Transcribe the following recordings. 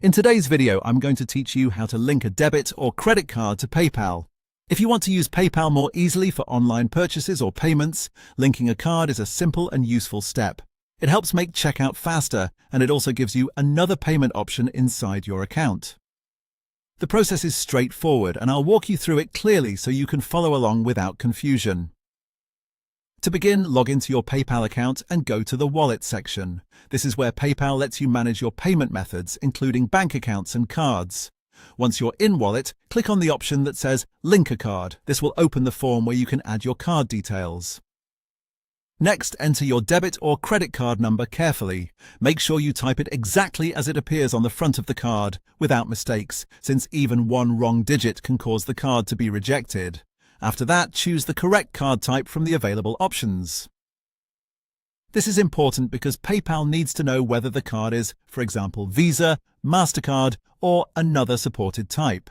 In today's video, I'm going to teach you how to link a debit or credit card to PayPal. If you want to use PayPal more easily for online purchases or payments, linking a card is a simple and useful step. It helps make checkout faster, and it also gives you another payment option inside your account. The process is straightforward, and I'll walk you through it clearly so you can follow along without confusion. To begin, log into your PayPal account and go to the Wallet section. This is where PayPal lets you manage your payment methods, including bank accounts and cards. Once you're in Wallet, click on the option that says Link a Card. This will open the form where you can add your card details. Next, enter your debit or credit card number carefully. Make sure you type it exactly as it appears on the front of the card, without mistakes, since even one wrong digit can cause the card to be rejected. After that, choose the correct card type from the available options. This is important because PayPal needs to know whether the card is, for example, Visa, MasterCard, or another supported type.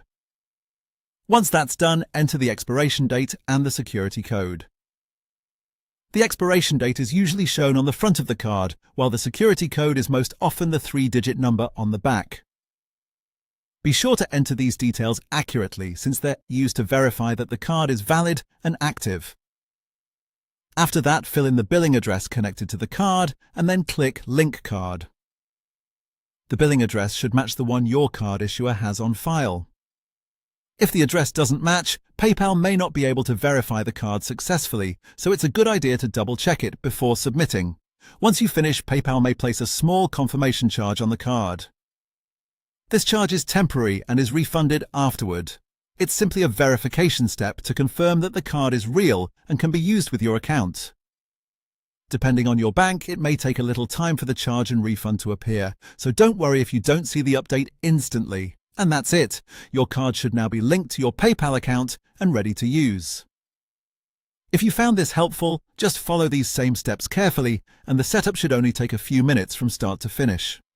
Once that's done, enter the expiration date and the security code. The expiration date is usually shown on the front of the card, while the security code is most often the 3-digit number on the back. Be sure to enter these details accurately, since they're used to verify that the card is valid and active. After that, fill in the billing address connected to the card and then click Link Card. The billing address should match the one your card issuer has on file. If the address doesn't match, PayPal may not be able to verify the card successfully, so it's a good idea to double-check it before submitting. Once you finish, PayPal may place a small confirmation charge on the card. This charge is temporary and is refunded afterward. It's simply a verification step to confirm that the card is real and can be used with your account. Depending on your bank, it may take a little time for the charge and refund to appear, so don't worry if you don't see the update instantly. And that's it. Your card should now be linked to your PayPal account and ready to use. If you found this helpful, just follow these same steps carefully, and the setup should only take a few minutes from start to finish.